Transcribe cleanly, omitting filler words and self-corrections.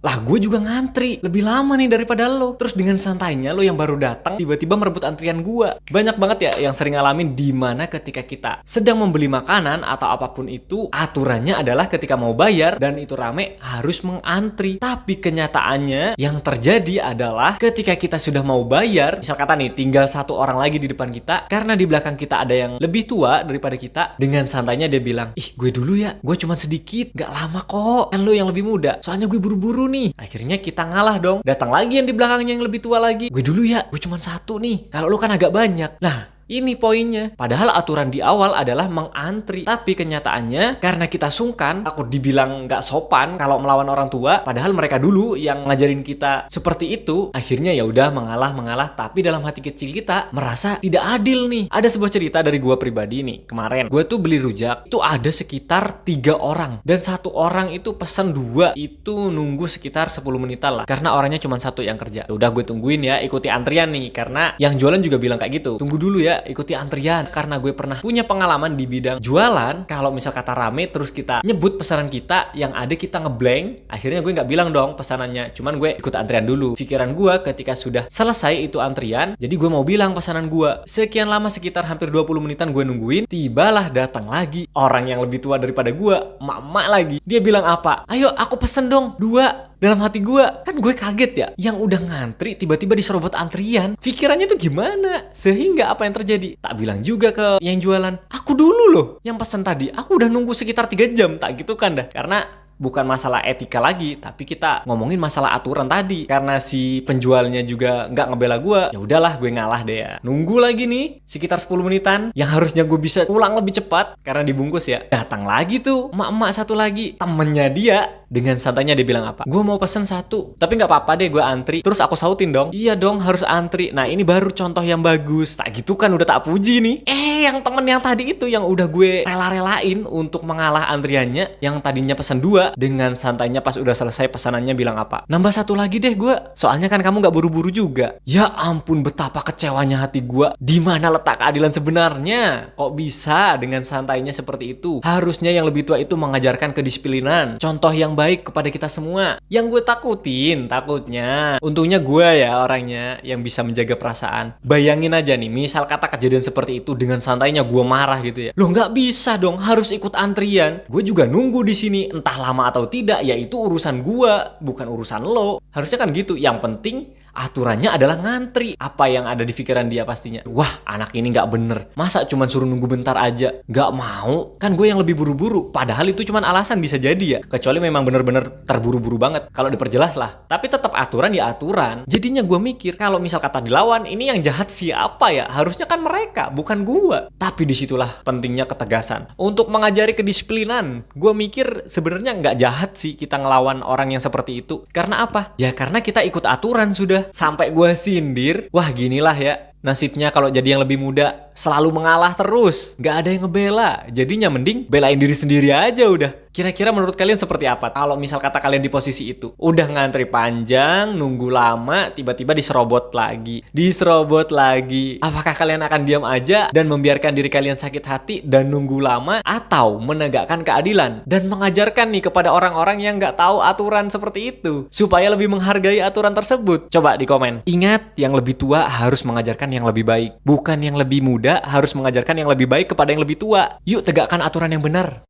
Lah gue juga ngantri lebih lama nih daripada lo. Terus dengan santainya lo yang baru datang tiba-tiba merebut antrian gue. Banyak banget ya yang sering ngalamin dimana ketika kita sedang membeli makanan atau apapun itu, aturannya adalah ketika mau bayar dan itu rame harus mengantri. Tapi kenyataannya yang terjadi adalah ketika kita sudah mau bayar, misal kata nih tinggal satu orang lagi di depan kita, karena di belakang kita ada yang lebih tua daripada kita, dengan santainya dia bilang, ih gue dulu ya, gue cuma sedikit, gak lama kok, kan lo yang lebih muda, soalnya gue buru-buru nih. Akhirnya kita ngalah dong, datang lagi yang di belakangnya yang lebih tua lagi, gue dulu ya, gue cuma satu nih, kalau lo kan agak banyak. Nah, ini poinnya. Padahal aturan di awal adalah mengantri. Tapi kenyataannya karena kita sungkan, takut dibilang nggak sopan kalau melawan orang tua. Padahal mereka dulu yang ngajarin kita seperti itu. Akhirnya ya udah mengalah. Tapi dalam hati kecil kita merasa tidak adil nih. Ada sebuah cerita dari gua pribadi nih. Kemarin gue tuh beli rujak. Itu ada sekitar 3 orang. Dan satu orang itu pesan 2. Itu nunggu sekitar 10 menitan lah. Karena orangnya cuma satu yang kerja. Udah gue tungguin ya, ikuti antrian nih. Karena yang jualan juga bilang kayak gitu. Tunggu dulu ya, ikuti antrian. Karena gue pernah punya pengalaman di bidang jualan. Kalau misal kata rame terus kita nyebut pesanan kita, yang ada kita ngeblank. Akhirnya gue nggak bilang dong pesanannya, cuman gue ikut antrian dulu. Pikiran gue ketika sudah selesai itu antrian, jadi gue mau bilang pesanan gue. Sekian lama, sekitar hampir 20 menitan gue nungguin. Tibalah datang lagi orang yang lebih tua daripada gue, emak-emak lagi. Dia bilang apa? Ayo aku pesen dong 2. Dalam hati gue, kan gue kaget ya, yang udah ngantri tiba-tiba diserobot antrian. Pikirannya tuh gimana? Sehingga apa yang terjadi? Tak bilang juga ke yang jualan, aku dulu loh yang pesan tadi, aku udah nunggu sekitar 3 jam. Tak gitu kan dah. Karena bukan masalah etika lagi, tapi kita ngomongin masalah aturan tadi. Karena si penjualnya juga nggak ngebela gue, ya udahlah gue ngalah deh ya. Nunggu lagi nih sekitar 10 menitan, yang harusnya gue bisa pulang lebih cepat karena dibungkus ya. Datang lagi tuh emak-emak satu lagi, temennya dia. Dengan santainya dia bilang apa? Gue mau pesen 1, tapi nggak apa-apa deh gue antri. Terus aku sautin dong, iya dong harus antri. Nah ini baru contoh yang bagus. Tak gitu kan udah tak puji nih. Yang temen yang tadi itu yang udah gue rela-relain untuk mengalah antriannya, yang tadinya pesen 2, dengan santainya pas udah selesai pesanannya bilang apa? Nambah 1 lagi deh gue, soalnya kan kamu nggak buru-buru juga. Ya ampun, betapa kecewanya hati gue. Di mana letak keadilan sebenarnya? Kok bisa dengan santainya seperti itu? Harusnya yang lebih tua itu mengajarkan kedisiplinan, contoh yang baik kepada kita semua. Yang gue takutnya, untungnya gue ya orangnya yang bisa menjaga perasaan. Bayangin aja nih, misal kata kejadian seperti itu, dengan santainya gue marah gitu ya. Loh nggak bisa dong, harus ikut antrian. Gue juga nunggu di sini, entah lama atau tidak, ya itu urusan gue, bukan urusan lo. Harusnya kan gitu. Yang penting aturannya adalah ngantri. Apa yang ada di pikiran dia pastinya, wah anak ini nggak bener, masa cuma suruh nunggu bentar aja, nggak mau, kan gue yang lebih buru-buru. Padahal itu cuma alasan, bisa jadi ya, kecuali memang bener-bener terburu-buru banget, kalau diperjelas lah. Tapi tetap aturan ya aturan. Jadinya gue mikir, kalau misal kata dilawan, ini yang jahat siapa ya? Harusnya kan mereka, bukan gue. Tapi disitulah pentingnya ketegasan untuk mengajari kedisiplinan. Gue mikir sebenarnya nggak jahat sih kita ngelawan orang yang seperti itu. Karena apa? Ya karena kita ikut aturan sudah. Sampai gue sindir, wah ginilah ya nasibnya kalau jadi yang lebih muda, selalu mengalah terus, nggak ada yang ngebela. Jadinya mending belain diri sendiri aja udah. Kira-kira menurut kalian seperti apa? Kalau misal kata kalian di posisi itu, udah ngantri panjang, nunggu lama, tiba-tiba diserobot lagi. Apakah kalian akan diam aja dan membiarkan diri kalian sakit hati dan nunggu lama, atau menegakkan keadilan dan mengajarkan nih kepada orang-orang yang nggak tahu aturan seperti itu supaya lebih menghargai aturan tersebut? Coba di komen. Ingat, yang lebih tua harus mengajarkan yang lebih baik, bukan yang lebih muda harus mengajarkan yang lebih baik kepada yang lebih tua. Yuk tegakkan aturan yang benar.